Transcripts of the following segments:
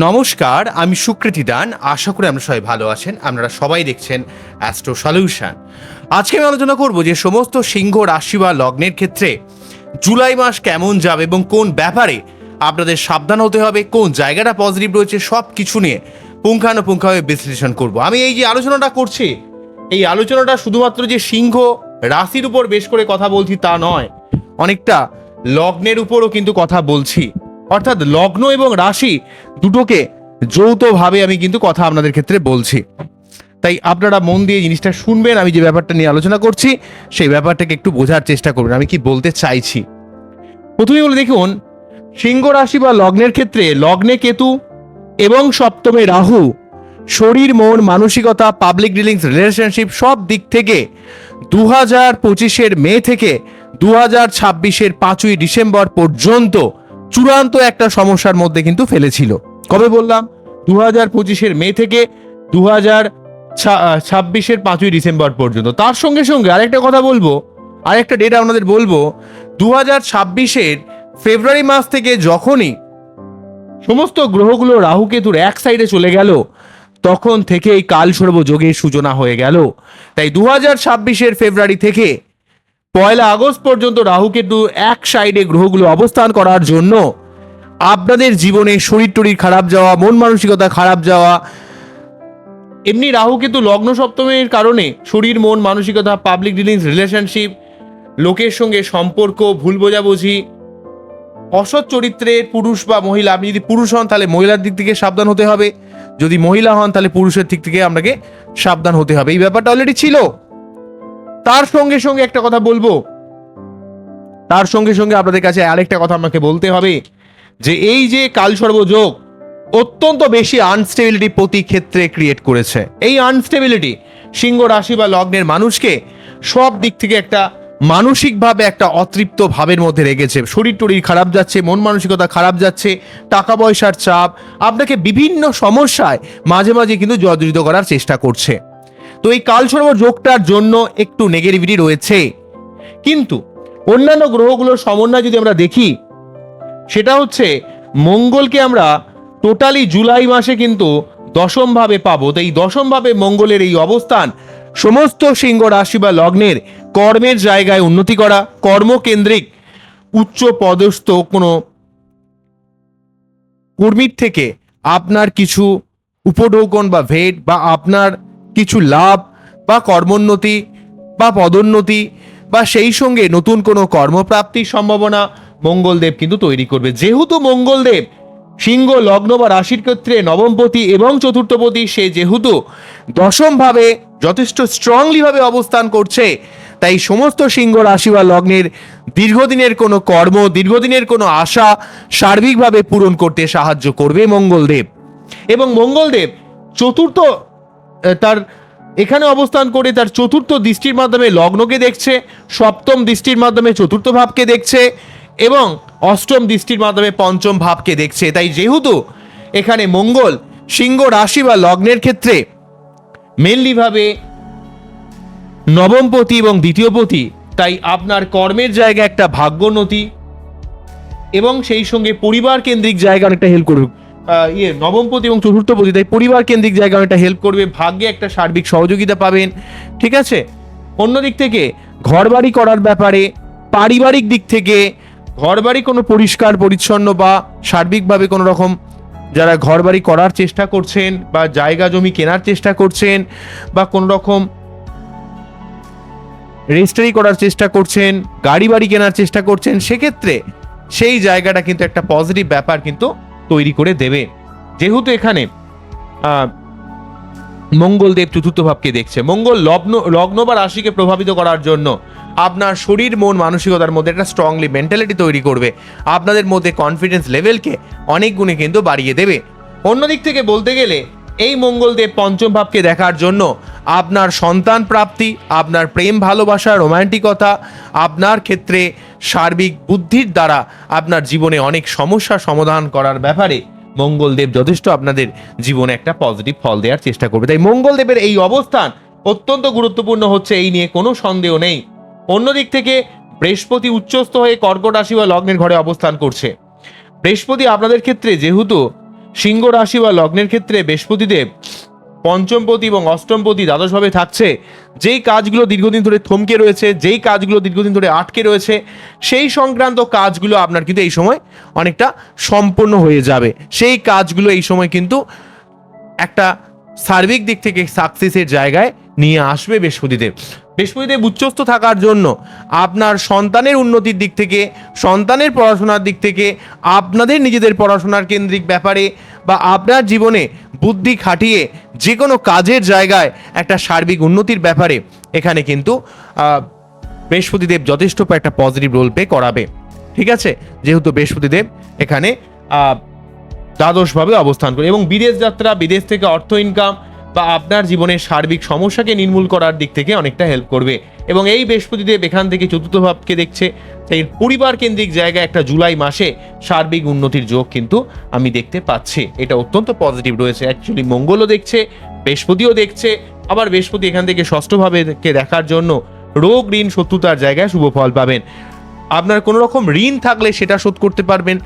নমস্কার, আমি সুকৃতি দান। আশা করি আমরা সবাই ভালো আছেন। আপনারা সবাই দেখছেন অ্যাস্ট্রো সলিউশন। আজকে আমি আলোচনা করব যে সমস্ত সিংহ রাশি বা লগ্নের ক্ষেত্রে জুলাই মাস কেমন যাবে এবং কোন ব্যাপারে আপনাদের সাবধান হতে হবে, কোন জায়গাটা পজিটিভ রয়েছে, সব কিছু নিয়ে পুঙ্খানুপুঙ্খভাবে বিশ্লেষণ করব। আমি এই যে আলোচনাটা করছি, এই আলোচনাটা শুধুমাত্র যে সিংহ রাশির উপর বেশ করে কথা বলছি তা নয়, অনেকটা লগ্নের উপরও কিন্তু কথা বলছি। অর্থাৎ লগ্ন এবং রাশি দুটোকে যৌথভাবে আমি কিন্তু কথা আপনাদের ক্ষেত্রে বলছি। তাই আপনারা মন দিয়ে জিনিসটা শুনবেন। আমি যে ব্যাপারটা নিয়ে আলোচনা করছি সেই ব্যাপারটাকে একটু বোঝার চেষ্টা করবেন আমি কি বলতে চাইছি। প্রথমেই বলে দেখুন, সিংহ রাশি বা লগ্নের ক্ষেত্রে লগ্নে কেতু এবং সপ্তমে রাহু শরীর, মন, মানসিকতা, পাবলিক ডিলিংস, রিলেশনশিপ সব দিক থেকে 2025-এর মে থেকে 2026-এর 5ই ডিসেম্বর পর্যন্ত চূড়ান্ত একটা সমস্যার মধ্যে কিন্তু ফেলেছিল। কবে বললাম? 2025-এর মে থেকে 2026-এর 5ই ডিসেম্বর পর্যন্ত। তার সঙ্গে সঙ্গে আরেকটা কথা বলবো, আরেকটা ডেট আপনাদের বলবো, 2026-এর ফেব্রুয়ারি মাস থেকে যখনই সমস্ত গ্রহগুলো রাহু কেতুর এক সাইডে চলে গেল, তখন থেকে এই কালসর্প যোগের সূচনা হয়ে গেল। তাই 2026-এর ফেব্রুয়ারি থেকে 1 আগস্ট পর্যন্ত রাহু কেতু এক সাইডে গ্রহগুলো অবস্থান করার জন্য আপনাদের জীবনে শরীর টরীর খারাপ যাওয়া, মন মানসিকতা খারাপ যাওয়া, এমনি রাহু কেতু লগ্ন সপ্তমের কারণে শরীর, মন, মানসিকতা, পাবলিক ডিলিংস, রিলেশনশিপ, লোকের সঙ্গে সম্পর্ক, ভুল বোঝাবুঝি, অসৎ চরিত্রের পুরুষ বা মহিলা, আপনি যদি পুরুষ হন তাহলে মহিলার দিক থেকে সাবধান হতে হবে, যদি মহিলা হন তাহলে পুরুষের দিক থেকে আপনাকে সাবধান হতে হবে। এই ব্যাপারটা অলরেডি ছিল। তার সঙ্গে সঙ্গে একটা কথা বলবো, তার সঙ্গে সঙ্গে আপনাদের কাছে আরেকটা কথা আমাকে বলতে হবে যে এই যে কালসর্প যোগ অত্যন্ত বেশি আনস্টেবিলিটি প্রতি ক্ষেত্রে ক্রিয়েট করেছে। এই আনস্টেবিলিটি সিংহ রাশি বা লগ্নের মানুষকে সব দিক থেকে একটা মানসিকভাবে একটা অতৃপ্ত ভাবের মধ্যে রেখেছে। শরীর টরীর খারাপ যাচ্ছে, মন মানসিকতা খারাপ যাচ্ছে, টাকা পয়সার চাপ আপনাকে বিভিন্ন সমস্যায় মাঝে মাঝে কিন্তু জর্জরিত করার চেষ্টা করছে। তো এই কালসর্প যোগটার জন্য একটু নেগেটিভিটি রয়েছে, কিন্তু অন্যান্য গ্রহগুলোর সমন্বয় যদি আমরা দেখি, সেটা হচ্ছে মঙ্গলকে আমরা টোটালি জুলাই মাসে কিন্তু দশম ভাবে পাবো। তো এই দশম ভাবে মঙ্গলের এই অবস্থান সমস্ত সিংহ রাশি বা লগ্নের কর্মের জায়গায় উন্নতি করা, কর্মকেন্দ্রিক উচ্চ পদস্থ কোনো কর্মীর থেকে আপনার কিছু উপঢৌকন বা ভেট বা আপনার কিছু লাভ বা কর্মোন্নতি বা পদোন্নতি বা সেই সঙ্গে নতুন কোনো কর্মপ্রাপ্তির সম্ভাবনা মঙ্গলদেব কিন্তু তৈরি করবে। যেহেতু মঙ্গলদেব সিংহ লগ্ন বা রাশির ক্ষেত্রে নবমপতি এবং চতুর্থপতি, সে যেহেতু দশম ভাবে যথেষ্ট স্ট্রংলি ভাবে অবস্থান করছে, তাই সমস্ত সিংহ রাশি বা লগ্নের দীর্ঘদিনের কোনো কর্ম, দীর্ঘদিনের কোনো আশা সার্বিকভাবে পূরণ করতে সাহায্য করবে মঙ্গলদেব। এবং মঙ্গলদেব চতুর্থ তার এখানে অবস্থান করে তার চতুর্থ দৃষ্টির মাধ্যমে লগ্নকে দেখছে, সপ্তম দৃষ্টির মাধ্যমে চতুর্থ ভাবকে দেখছে এবং অষ্টম দৃষ্টির মাধ্যমে পঞ্চম ভাবকে দেখছে। তাই যেহেতু এখানে মঙ্গল সিংহ রাশি বা লগ্নের ক্ষেত্রে মেনলি ভাবে নবমপতি এবং দ্বিতীয়পতি, তাই আপনার কর্মের জায়গায় একটা ভাগ্যোন্নতি এবং সেই সঙ্গে পরিবার কেন্দ্রিক জায়গা অনেকটা হেল্প করবে। নবমপতি এবং চতুর্থপতি, তাই পরিবার কেন্দ্রিক জায়গা অনেকটা হেল্প করবে, ভাগ্যে একটা সার্বিক সহযোগিতা পাবেন। ঠিক আছে। অন্যদিক থেকে ঘরবাড়ি করার ব্যাপারে, পারিবারিক দিক থেকে ঘরবাড়ি কোনো পরিষ্কার পরিচ্ছন্ন বা সার্বিকভাবে কোনো রকম যারা ঘরবাড়ি করার চেষ্টা করছেন বা জায়গা জমি কেনার চেষ্টা করছেন বা কোনো রকম রেজিস্ট্রি করার চেষ্টা করছেন, গাড়ি বাড়ি কেনার চেষ্টা করছেন, সেক্ষেত্রে সেই জায়গাটা কিন্তু একটা পজিটিভ ব্যাপার কিন্তু তৈরি করে দেবে। যেহেতু এখানে মঙ্গলদেব চতুর্থ ভাবকে দেখছে, মঙ্গল লগ্ন বা রাশিকে প্রভাবিত করার জন্য আপনার শরীর, মন, মানসিকতার মধ্যে একটা স্ট্রংলি মেন্টালিটি তৈরি করবে, আপনাদের মধ্যে কনফিডেন্স লেভেলকে অনেক গুণে কিন্তু বাড়িয়ে দেবে। অন্যদিক থেকে বলতে গেলে এই মঙ্গলদেব পঞ্চম ভাবকে দেখার জন্য আপনার সন্তান প্রাপ্তি, আপনার প্রেম ভালোবাসা, রোমান্টিকতা, আপনার ক্ষেত্রে সার্বিক বুদ্ধির দ্বারা আপনার জীবনে অনেক সমস্যা সমাধান করার ব্যাপারে মঙ্গলদেব যথেষ্ট আপনাদের জীবনে একটা পজিটিভ ফল দেওয়ার চেষ্টা করবে। তাই মঙ্গলদেবের এই অবস্থান অত্যন্ত গুরুত্বপূর্ণ হচ্ছে, এই নিয়ে কোনো সন্দেহ নেই। অন্যদিক থেকে বৃহস্পতি উচ্চস্থ হয়ে কর্কট রাশি বা লগ্নের ঘরে অবস্থান করছে। বৃহস্পতি আপনাদের ক্ষেত্রে যেহেতু সিংহ রাশি বা লগ্নের ক্ষেত্রে বৃহস্পতিদেব পঞ্চমপতি এবং অষ্টমপতি দ্বাদশভাবে থাকছে। যেই কাজগুলো দীর্ঘদিন ধরে থমকে রয়েছে, যেই কাজগুলো দীর্ঘদিন ধরে আটকে রয়েছে, সেই সংক্রান্ত কাজগুলো আপনার কিন্তু এই সময় অনেকটা সম্পূর্ণ হয়ে যাবে। সেই কাজগুলো এই সময় কিন্তু একটা সার্বিক দিক থেকে সাকসেসের জায়গায় নিয়ে আসবে বৃহস্পতিদেব। বৃহস্পতিদেব উচ্চস্থ থাকার জন্য আপনার সন্তানের উন্নতির দিক থেকে, সন্তানের পড়াশোনার দিক থেকে, আপনাদের নিজেদের পড়াশোনার কেন্দ্রিক ব্যাপারে বা আপনার জীবনে বুদ্ধি খাটিয়ে যে কোনো কাজের জায়গায় একটা সার্বিক উন্নতির ব্যাপারে এখানে কিন্তু বৃহস্পতিদেব যথেষ্ট একটা পজিটিভ রোল প্লে করাবে। ঠিক আছে, যেহেতু বৃহস্পতিদেব এখানে দ্বাদশভাবে অবস্থান করে এবং বিদেশ যাত্রা, বিদেশ থেকে অর্থ ইনকাম বা আপনার জীবনের সার্বিক সমস্যাকে নির্মূল করার দিক থেকে অনেকটা হেল্প করবে। এবং এই বৃহস্পতিদেব এখান থেকে চতুর্থ ভাবকে দেখছে, তাই পরিবার কেন্দ্রিক জায়গায় একটা জুলাই মাসে সার্বিক উন্নতির যোগ কিন্তু আমি দেখতে পাচ্ছি। এটা অত্যন্ত পজিটিভ রয়েছে। অ্যাকচুয়ালি মঙ্গলও দেখছে, বৃহস্পতিও দেখছে, আবার বৃহস্পতি এখান থেকে ষষ্ঠভাবে দেখার জন্য রোগ ঋণ শত্রুতার জায়গায় শুভ ফল পাবেন। আপনার কোনো রকম ঋণ থাকলে সেটা শোধ করতে পারবেন,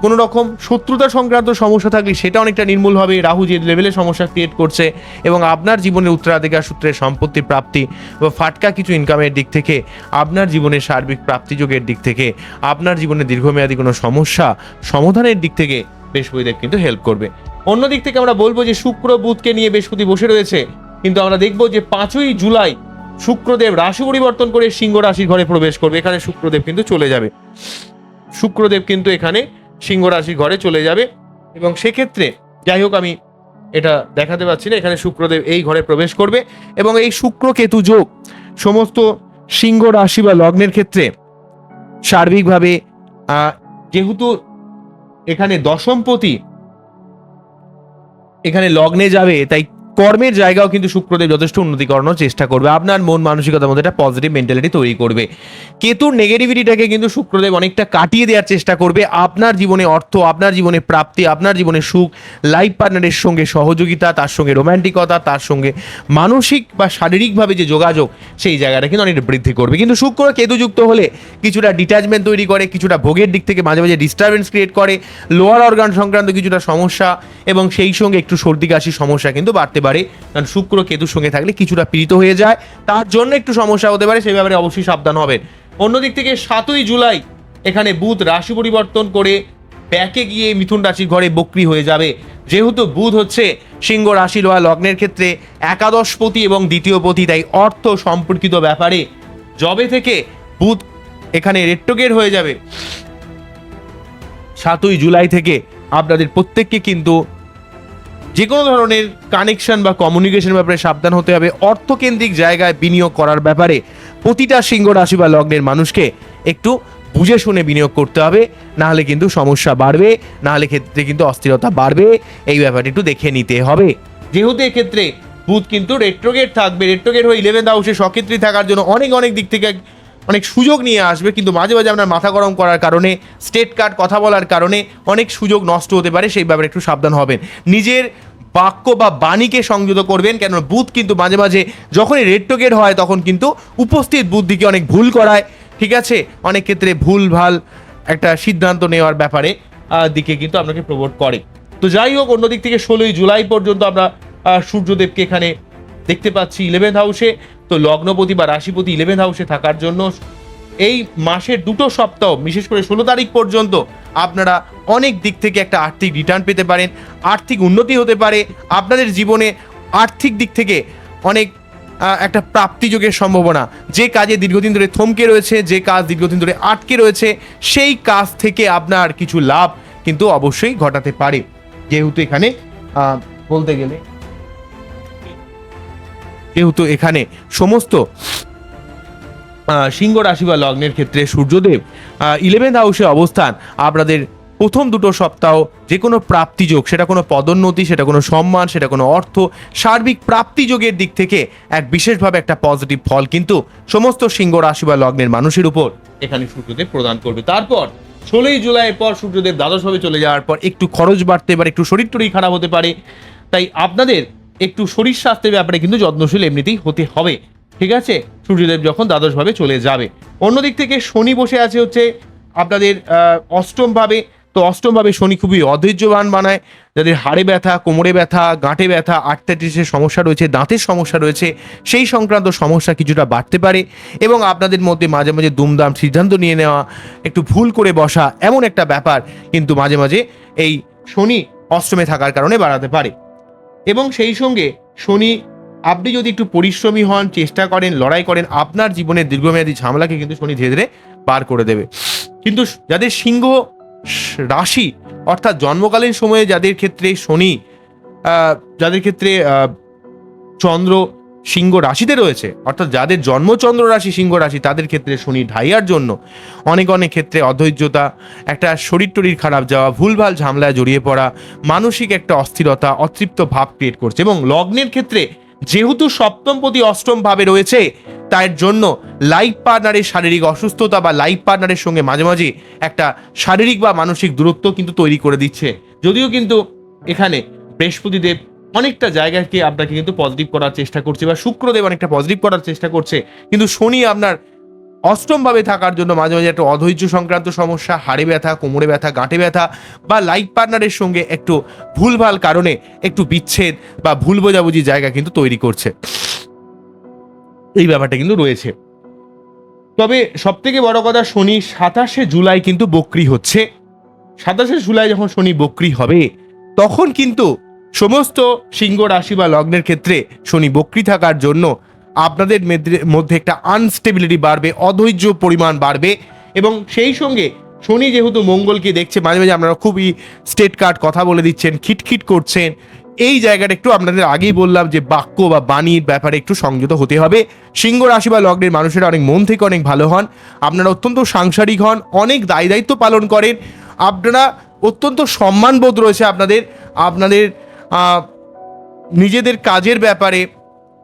কোনো রকম শত্রুতা সংক্রান্ত সমস্যা থাকলে সেটা অনেকটা নির্মূল হবে। রাহু যে লেভেলে সমস্যা ক্রিয়েট করছে এবং আপনার জীবনের উত্তরাধিকার সূত্রে সম্পত্তি প্রাপ্তি বা ফাটকা কিছু ইনকামের দিক থেকে, আপনার জীবনের সার্বিক প্রাপ্তিযোগের দিক থেকে, আপনার জীবনে দীর্ঘমেয়াদী কোনো সমস্যা সমাধানের দিক থেকে বৃহস্পতিদেব কিন্তু হেল্প করবে। অন্য দিক থেকে আমরা বলবো যে শুক্র বুধকে নিয়ে বৃহস্পতি বসে রয়েছে, কিন্তু আমরা দেখবো যে 5ই জুলাই শুক্রদেব রাশি পরিবর্তন করে সিংহ রাশির ঘরে প্রবেশ করবে। এখানে শুক্রদেব কিন্তু চলে যাবে, শুক্রদেব কিন্তু এখানে সিংহ রাশির ঘরে চলে যাবে এবং সেক্ষেত্রে যাই হোক আমি এটা দেখাতে পাচ্ছি না, এখানে শুক্রদেব এই ঘরে প্রবেশ করবে এবং এই শুক্র কেতু যোগ সমস্ত সিংহ রাশি বা লগ্নের ক্ষেত্রে সার্বিকভাবে যেহেতু এখানে দশমপতি এখানে লগ্নে যাবে, তাই কর্মের জায়গাও কিন্তু শুক্রদেব যথেষ্ট উন্নতি করানোর চেষ্টা করবে। আপনার মন মানসিকতার মধ্যে একটা পজিটিভ মেন্টালিটি তৈরি করবে। কেতুর নেগেটিভিটিটাকে কিন্তু শুক্রদেব অনেকটা কাটিয়ে দেওয়ার চেষ্টা করবে। আপনার জীবনে অর্থ, আপনার জীবনে প্রাপ্তি, আপনার জীবনে সুখ, লাইফ পার্টনারের সঙ্গে সহযোগিতা, তার সঙ্গে রোম্যান্টিকতা, তার সঙ্গে মানসিক বা শারীরিকভাবে যে যোগাযোগ, সেই জায়গাটা কিন্তু অনেকটা বৃদ্ধি করবে। কিন্তু শুক্র কেতু যুক্ত হলে কিছুটা ডিট্যাচমেন্ট তৈরি করে, কিছুটা ভোগের দিক থেকে মাঝে মাঝে ডিস্টারবেন্স ক্রিয়েট করে, লোয়ার অর্গান সংক্রান্ত কিছুটা সমস্যা এবং সেই সঙ্গে একটু সর্দি কাশির সমস্যা কিন্তু বাড়তে পারে। কারণ শুক্র কেতুর সঙ্গে থাকলে কিছুটা পীড়িত হয়ে যায়, তার জন্য একটু সমস্যা হতে পারে, সেই ব্যাপারে অবশ্যই সাবধান হবেন। অন্যদিক থেকে 7ই জুলাই এখানে বুধ রাশি পরিবর্তন করে ব্যাকে গিয়ে মিথুন রাশির ঘরে বক্রী হয়ে যাবে। যেহেতু বুধ হচ্ছে সিংহ রাশির বা লগ্নের ক্ষেত্রে একাদশপতি এবং দ্বিতীয়পতি, তাই অর্থ সম্পর্কিত ব্যাপারে জবে থেকে বুধ এখানে রেট্রোগেট হয়ে যাবে 7ই জুলাই থেকে আপনাদের প্রত্যেককে কিন্তু যে কোনো ধরনের কানেকশন বা কমিউনিকেশন ব্যাপারে সাবধান হতে হবে। অর্থকেন্দ্রিক জায়গায় বিনিয়োগ করার ব্যাপারে প্রতিটা সিংহ রাশি বা লগ্নের মানুষকে একটু বুঝে শুনে বিনিয়োগ করতে হবে, না হলে কিন্তু সমস্যা বাড়বে, না হলে ক্ষেত্রে কিন্তু অস্থিরতা বাড়বে। এই ব্যাপারটা একটু দেখে নিতে হবে। যেহেতু এক্ষেত্রে বুধ কিন্তু রেট্রোগেট থাকবে, রেট্রোগেট হয়ে 11th হাউসে সক্ষেত্রী থাকার জন্য অনেক দিক থেকে অনেক সুযোগ নিয়ে আসবে, কিন্তু মাঝে মাঝে আপনার মাথা গরম করার কারণে, স্টেট কার্ড কথা বলার কারণে অনেক সুযোগ নষ্ট হতে পারে। সেই ব্যাপারে একটু সাবধান হবেন। নিজের বাক্য বা বাণীকে সংযত করবেন, কেন বুধ কিন্তু মাঝে মাঝে যখনই রেট্রোগেট হয় তখন কিন্তু উপস্থিত বুদ্ধিকে অনেক ভুল করায়। ঠিক আছে, অনেক ক্ষেত্রে ভুল ভাল একটা সিদ্ধান্ত নেওয়ার ব্যাপারে দিকে কিন্তু আপনাকে প্রমোট করে। তো যাই হোক, অন্যদিক থেকে 16ই জুলাই পর্যন্ত আমরা সূর্যদেবকে এখানে দেখতে পাচ্ছি 11th হাউসে। তো লগ্নপতি বা রাশিপতি 11th হাউসে থাকার জন্য এই মাসের 2টো সপ্তাহ, বিশেষ করে 16 তারিখ পর্যন্ত আপনারা অনেক দিক থেকে একটা আর্থিক রিটার্ন পেতে পারেন, আর্থিক উন্নতি হতে পারে। আপনাদের জীবনে আর্থিক দিক থেকে অনেক একটা প্রাপ্তিযোগের সম্ভাবনা, যে কাজে দীর্ঘদিন ধরে থমকে রয়েছে, যে কাজ দীর্ঘদিন ধরে আটকে রয়েছে, সেই কাজ থেকে আপনার কিছু লাভ কিন্তু অবশ্যই ঘটাতে পারে। যেহেতু এখানে বলতে গেলে যেহেতু এখানে সমস্ত সিংহ রাশি বা লগ্নের ক্ষেত্রে সূর্যদেব 11th হাউসে অবস্থান, আপনাদের প্রথম 2টো সপ্তাহ যে কোনো প্রাপ্তিযোগ, সেটা কোনো পদোন্নতি, সেটা কোনো সম্মান, সেটা কোনো অর্থ, সার্বিক প্রাপ্তিযোগের দিক থেকে এক বিশেষভাবে একটা পজিটিভ ফল কিন্তু সমস্ত সিংহ রাশি বা লগ্নের মানুষের উপর এখানে সূর্যদেব প্রদান করবে। তারপর 16ই জুলাইয়ের পর সূর্যদেব দ্বাদশভাবে চলে যাওয়ার পর একটু খরচ বাড়তে পারে, একটু শরীর টরীর খারাপ হতে পারে, তাই আপনাদের একটু শরীর স্বাস্থ্যের ব্যাপারে কিন্তু যত্নশীল এমনিতেই হতে হবে। ঠিক আছে, সূর্যদেব যখন দ্বাদশভাবে চলে যাবে। অন্যদিক থেকে শনি বসে আছে হচ্ছে আপনাদের অষ্টমভাবে। তো তো অষ্টমভাবে শনি খুবই অধৈর্যবান বানায়, যাদের হাড়ে ব্যথা, কোমরে ব্যথা, গাঁটে ব্যথা, আর্থ্রাইটিসের সমস্যা রয়েছে, দাঁতের সমস্যা রয়েছে, সেই সংক্রান্ত সমস্যা কিছুটা বাড়তে পারে এবং আপনাদের মধ্যে মাঝে মাঝে দুমদাম সিদ্ধান্ত নিয়ে নেওয়া, একটু ভুল করে বসা, এমন একটা ব্যাপার কিন্তু মাঝে মাঝে এই শনি অষ্টমে থাকার কারণে বাড়াতে পারে। এবং সেই সঙ্গে শনি, আপনি যদি একটু পরিশ্রমী হন, চেষ্টা করেন, লড়াই করেন, আপনার জীবনের দীর্ঘমেয়াদী ঝামেলাকে কিন্তু শনি ধীরে ধীরে পার করে দেবে। কিন্তু যাদের সিংহ রাশি অর্থাৎ জন্মকালীন সময়ে যাদের ক্ষেত্রে শনি, যাদের ক্ষেত্রে চন্দ্র সিংহ রাশিতে রয়েছে, অর্থাৎ যাদের জন্মচন্দ্র রাশি সিংহ রাশি, তাদের ক্ষেত্রে শনি ঢাইয়ার জন্য অনেক অনেক ক্ষেত্রে অধৈর্যতা, একটা শরীর টরীর খারাপ যাওয়া, ভুলভাল ঝামেলায় জড়িয়ে পড়া, মানসিক একটা অস্থিরতা, অতৃপ্ত ভাব ক্রিয়েট করছে। এবং লগ্নের ক্ষেত্রে যেহেতু সপ্তমপতি অষ্টম ভাবে রয়েছে, তার জন্য লাইফ পার্টনারের শারীরিক অসুস্থতা বা লাইফ পার্টনারের সঙ্গে মাঝে মাঝে একটা শারীরিক বা মানসিক দূরত্ব কিন্তু তৈরি করে দিচ্ছে। যদিও কিন্তু এখানে বৃহস্পতিদেব অনেকটা জায়গাকে আপনাকে কিন্তু পজিটিভ করার চেষ্টা করছে, বা শুক্রদেব অনেকটা পজিটিভ করার চেষ্টা করছে, কিন্তু শনি আপনার অষ্টম ভাবে থাকার জন্য মাঝে মাঝে একটা অধৈর্য সংক্রান্ত সমস্যা, হাড়ে ব্যথা, কোমরে ব্যথা, গাঁটে ব্যথা, বা লাইফ পার্টনারের সঙ্গে একটু ভুলভাল কারণে একটু বিচ্ছেদ বা ভুল বোঝাবুঝি জায়গা কিন্তু তৈরি করছে। এই ব্যাপারটা কিন্তু রয়েছে। তবে সব থেকে বড় কথা, শনি 27শে জুলাই কিন্তু বক্রি হচ্ছে। 27শে জুলাই যখন শনি বক্রি হবে, তখন কিন্তু সমস্ত সিংহ রাশি বা লগ্নের ক্ষেত্রে শনি বক্রি থাকার জন্য আপনাদের মধ্যে একটা আনস্টেবিলিটি বাড়বে, অধৈর্য পরিমাণ বাড়বে। এবং সেই সঙ্গে শনি যেহেতু মঙ্গলকে দেখছে, মাঝে মাঝে আপনারা খুবই স্টেট কাট কথা বলে দিচ্ছেন, খিটখিট করছেন, এই জায়গাটা একটু আপনাদের আগেই বললাম যে বাক্য বা বাণীর ব্যাপারে একটু সংযত হতে হবে। সিংহ রাশি বা লগ্নের মানুষেরা অনেক মন থেকে অনেক ভালো হন, আপনারা অত্যন্ত সাংসারিক হন, অনেক দায়িত্ব পালন করেন, আপনারা অত্যন্ত সম্মানবোধ রয়েছে আপনাদের, আপনাদের নিজেদের কাজের ব্যাপারে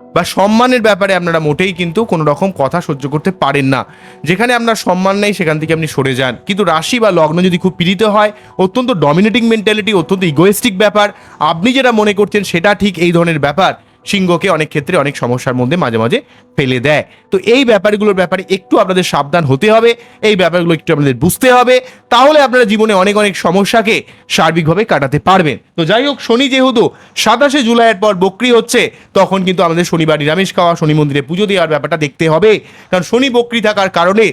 বা সম্মানের ব্যাপারে আপনারা মোটেই কিন্তু কোনো রকম কথা সহ্য করতে পারেন না। যেখানে আপনার সম্মান নেই সেখান থেকে আপনি সরে যান। কিন্তু রাশি বা লগ্ন যদি খুব পীড়িত হয়, অত্যন্ত ডমিনেটিং মেন্টালিটি, অত্যন্ত ইগোয়েস্টিক ব্যাপার, আপনি যেটা মনে করছেন সেটা ঠিক, এই ধরনের ব্যাপার সিংহকে অনেক ক্ষেত্রে অনেক সমস্যার মধ্যে মাঝে মাঝে ফেলে দেয়। তো এই ব্যাপারগুলোর ব্যাপারে একটু আপনাদের সাবধান হতে হবে, এই ব্যাপারগুলো একটু আপনাদের বুঝতে হবে, তাহলে আপনারা জীবনে অনেক অনেক সমস্যাকে সার্বিকভাবে কাটাতে পারবেন। তো যাই হোক, শনি যেহেতু 27শে জুলাইয়ের পর বক্রি হচ্ছে, তখন কিন্তু আমাদের শনিবার নিরামিষ খাওয়া, শনি মন্দিরে পুজো দেওয়ার ব্যাপারটা দেখতে হবে। কারণ শনি বক্রি থাকার কারণে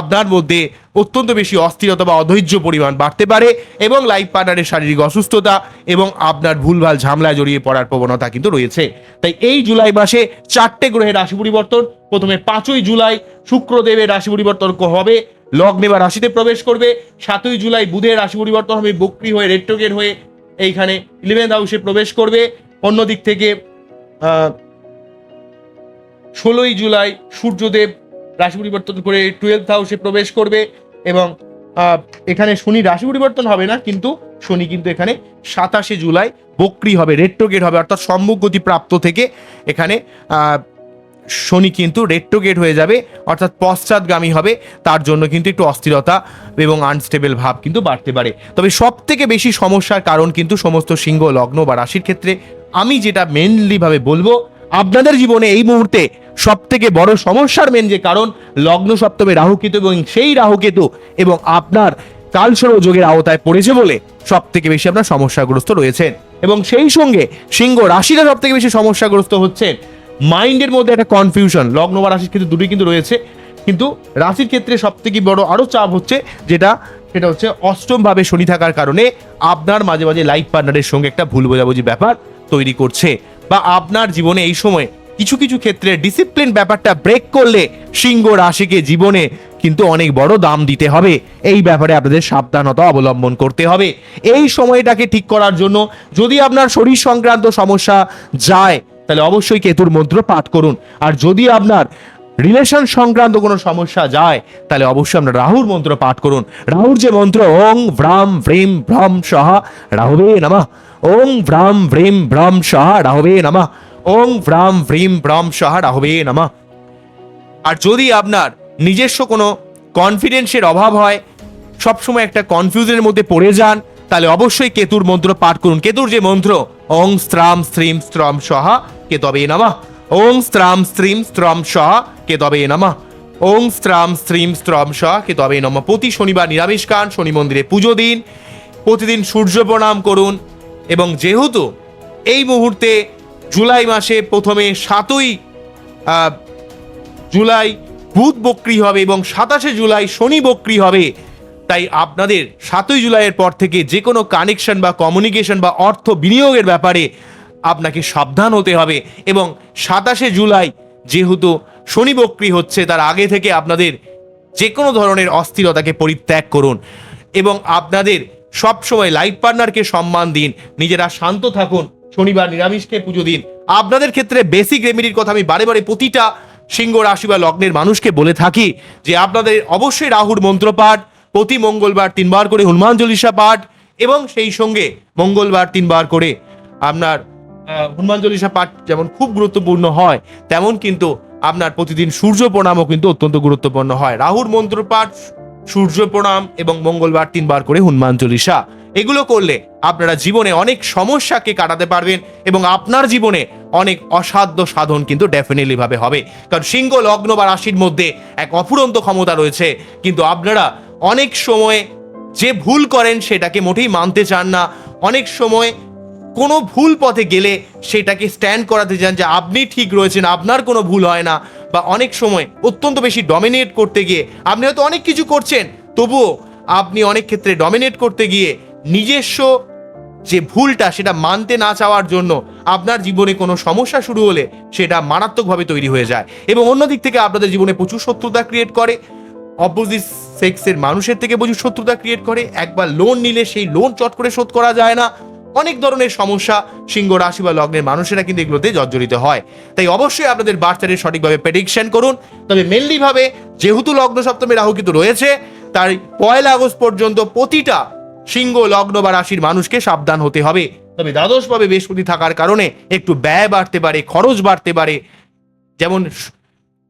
আপনার মধ্যে অত্যন্ত বেশি অস্থিরতা বা অধৈর্য পরিমাণ বাড়তে পারে, এবং লাইফ পার্টনারের শারীরিক অসুস্থতা এবং আপনার ভুলভাল ঝামেলায় জড়িয়ে পড়ার প্রবণতা কিন্তু রয়েছে। তাই এই জুলাই মাসে 4টে গ্রহের রাশি পরিবর্তন। প্রথমে 5ই জুলাই শুক্রদেবের রাশি পরিবর্তন হবে, লগ্নে বা রাশিতে প্রবেশ করবে। 7ই জুলাই বুধের রাশি পরিবর্তন হবে, বক্রি হয়ে রেট্রোগেট হয়ে এইখানে 11th হাউসে প্রবেশ করবে। অন্যদিক থেকে 16ই জুলাই সূর্যদেব রাশি পরিবর্তন করে 12th হাউসে প্রবেশ করবে, এবং এখানে শনি রাশি পরিবর্তন হবে না, কিন্তু শনি কিন্তু এখানে 27শে জুলাই বক্রি হবে, রেট্রোগেট হবে, অর্থাৎ সম্মুখ গতি প্রাপ্ত থেকে এখানে শনি কিন্তু রেট্রোগেট হয়ে যাবে, অর্থাৎ পশ্চাৎগামী হবে। তার জন্য কিন্তু একটু অস্থিরতা এবং আনস্টেবল ভাব কিন্তু বাড়তে পারে। তবে সব থেকে বেশি সমস্যার কারণ কিন্তু সমস্ত সিংহ লগ্ন বা রাশির ক্ষেত্রে আমি যেটা মেনলি ভাবে বলবো, আপনাদের জীবনে এই মুহূর্তে সব থেকে বড় সমস্যার মেন যে কারণ, লগ্ন সপ্তমে রাহুকেতু, এবং সেই রাহুকেতু এবং আপনার কালসর্প যোগের আওতায় পড়েছে বলে সব থেকে বেশি আপনার সমস্যাগ্রস্ত রয়েছেন। এবং সেই সঙ্গে সিংহ রাশিরা সব থেকে বেশি সমস্যাগ্রস্ত হচ্ছেন। মাইন্ডের মধ্যে একটা কনফিউশন, লগ্ন বা রাশির ক্ষেত্রে দুটোই কিন্তু রয়েছে, কিন্তু রাশির ক্ষেত্রে সব থেকে বড় আরো চাপ হচ্ছে সেটা হচ্ছে অষ্টম ভাবে শনি থাকার কারণে আপনার মাঝে মাঝে লাইফ পার্টনারের সঙ্গে একটা ভুল বোঝাবুঝি ব্যাপার তৈরি করছে, বা আপনার জীবনে এই সময় কিছু কিছু ক্ষেত্রে ডিসিপ্লিন ব্যাপারটা ব্রেক করলে সিংহ রাশিকে জীবনে কিন্তু অনেক বড় দাম দিতে হবে। এই ব্যাপারে আপনাদের সাবধানতা অবলম্বন করতে হবে। এই সময়টাকে ঠিক করার জন্য যদি আপনার শরীর সংক্রান্ত সমস্যা যায়, তাহলে অবশ্যই কেতুর মন্ত্র পাঠ করুন। আর যদি আপনার রিলেশন সংক্রান্ত কোনো সমস্যা যায়, তাহলে অবশ্যই আপনার রাহুর মন্ত্র পাঠ করুন। রাহুর যে মন্ত্র, ওং ভ্রাম ভ্রীম ভ্রম সহা রাহবে নমঃ, ওং ভ্রাম ভ্রীম ভ্রম সহা রাহবে নমঃ, ওং ভ্রাম ভ্রীম ভ্রম সহা রাহবে নমঃ। আর যদি আপনার নিজস্ব কোনো কনফিডেন্সের অভাব হয়, সবসময় একটা কনফিউশনের মধ্যে পড়ে যান, তাহলে অবশ্যই কেতুর মন্ত্র পাঠ করুন। কেতুর যে মন্ত্র, ওং স্ত্রাম স্ত্রীম স্ত্রম সহা কেতবে নমঃ, ওং স্ত্রাম স্ত্রীম স্ত্রম সহা কেতবে নমঃ, ওং স্ত্রাম স্ত্রীম স্ত্রম সহা কেতবে নমঃ। প্রতি শনিবার নিরামিষ খান, শনি মন্দিরে পুজো দিন, প্রতিদিন সূর্য প্রণাম করুন। এবং যেহেতু এই মুহূর্তে জুলাই মাসে প্রথমে 7ই জুলাই বুধ বক্রী হবে এবং 27শে জুলাই শনি বক্রী হবে, তাই আপনাদের 7ই জুলাইয়ের পর থেকে যে কোনো কানেকশন বা কমিউনিকেশন বা অর্থ বিনিয়োগের ব্যাপারে আপনাকে সাবধান হতে হবে। এবং 27শে জুলাই যেহেতু শনি বক্রী হচ্ছে, তার আগে থেকে আপনাদের যে কোনো ধরনের অস্থিরতাকে পরিত্যাগ করুন এবং আপনাদের সবসময় লাইফ পার্টনারকে সম্মান দিন, নিজেরা শান্ত থাকুন, শনিবার নিরামিষকে পুজো দিন। আপনাদের ক্ষেত্রে বেসিক রেমেডির কথা আমি বারে বারে প্রতিটা সিংহ রাশি বা লগ্নের মানুষকে বলে থাকি যে আপনাদের অবশ্যই রাহুর মন্ত্রপাঠ, প্রতি মঙ্গলবার 3 বার করে হনুমান চল্লিশা পাঠ এবং সেই সঙ্গে মঙ্গলবার 3 বার করে আপনার হনুমান চল্লিশা পাঠ যেমন খুব গুরুত্বপূর্ণ হয়, তেমন কিন্তু আপনার প্রতিদিন সূর্য প্রণামও কিন্তু অত্যন্ত গুরুত্বপূর্ণ হয়। রাহুর মন্ত্রপাঠ, সূর্য প্রণাম এবং মঙ্গলবার 3 বার করে হনুমান চল্লিশা, এগুলো করলে আপনারা জীবনে অনেক সমস্যাকে কাটাতে পারবেন এবং আপনার জীবনে অনেক অসাধ্য সাধন কিন্তু ডেফিনেটলি ভাবে হবে। কারণ সিংহ লগ্ন বা রাশির মধ্যে এক অফুরন্ত ক্ষমতা রয়েছে, কিন্তু আপনারা অনেক সময় যে ভুল করেন সেটাকে মোটেই মানতে চান না। অনেক সময় কোনো ভুল পথে গেলে সেটাকে স্ট্যান্ড করাতে চান যে আপনি ঠিক রয়েছেন, আপনার কোনো ভুল হয় না। বা অনেক সময় অত্যন্ত বেশি ডমিনেট করতে গিয়ে আপনি হয়তো অনেক কিছু করছেন, তবুও আপনি অনেক ক্ষেত্রে ডমিনেট করতে গিয়ে নিজস্ব যে ভুলটা সেটা মানতে না চাওয়ার জন্য আপনার জীবনে কোনো সমস্যা শুরু হলে সেটা মারাত্মকভাবে তৈরি হয়ে যায় এবং অন্যদিক থেকে আপনাদের জীবনে প্রচুর শত্রুতা ক্রিয়েট করে। অপোজিট সেক্সের মানুষের থেকে প্রচুর শত্রুতা ক্রিয়েট করে। একবার লোন নিলে সেই লোন চট করে শোধ করা যায় না। অনেক ধরনের সমস্যা সিংহ রাশি বা লগ্নের মানুষেরা কিন্তু এগুলোতে জর্জরিত হয়। তাই অবশ্যই আপনাদের বার্থ চার্টে সঠিকভাবে প্রেডিকশন করুন। তবে মেনলি ভাবে যেহেতু লগ্ন সপ্তমে রাহু কিন্তু রয়েছে, তাই 1 আগস্ট পর্যন্ত প্রতিটা সিংহ লগ্ন বা রাশির মানুষকে সাবধান হতে হবে। তবে দ্বাদশভাবে বৃহস্পতি থাকার কারণে একটু ব্যয় বাড়তে পারে, খরচ বাড়তে পারে। যেমন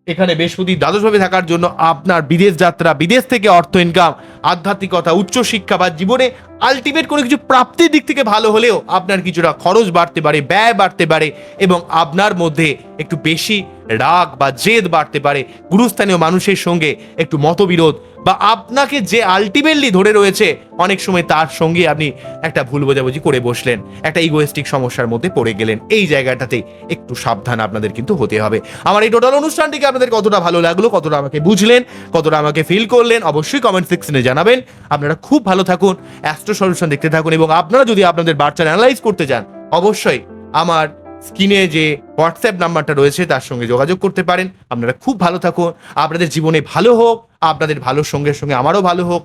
এখানে বৃহস্পতি দ্বাদশভাবে থাকার জন্য আপনার বিদেশ যাত্রা, বিদেশ থেকে অর্থ ইনকাম, আধ্যাত্মিকতা, উচ্চশিক্ষা বা জীবনে আলটিমেট কোনো কিছু প্রাপ্তির দিক থেকে ভালো হলেও আপনার কিছুটা খরচ বাড়তে পারে, ব্যয় বাড়তে পারে এবং আপনার মধ্যে একটু বেশি রাগ বা জেদ বাড়তে পারে। গুরুস্থানীয় মানুষের সঙ্গে একটু মতবিরোধ বা আপনাকে যে আলটিমেটলি ধরে রয়েছে অনেক সময় তার সঙ্গে আপনি একটা ভুল বোঝাবুঝি করে বসলেন, একটা ইগোয়েস্টিক সমস্যার মধ্যে পড়ে গেলেন। এই জায়গাটাতে একটু সাবধান আপনাদের কিন্তু হতে হবে। আমার এই টোটাল অনুষ্ঠানটিকে আপনাদের কতটা ভালো লাগলো, কতটা আমাকে বুঝলেন, কতটা আমাকে ফিল করলেন, অবশ্যই কমেন্ট সেকশনে জানাবেন। আপনারা খুব ভালো থাকুন, অ্যাস্ট্রো সলিউশন দেখতে থাকুন এবং আপনারা যদি আপনাদের বার্থ চার্ট অ্যানালাইজ করতে চান অবশ্যই আমার স্ক্রিনে যে হোয়াটসঅ্যাপ নাম্বারটা রয়েছে তার সঙ্গে যোগাযোগ করতে পারেন। আপনারা খুব ভালো থাকুন, আপনাদের জীবনে ভালো হোক, আপনাদের ভালোর সঙ্গে সঙ্গে আমারও ভালো হোক।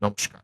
নমস্কার।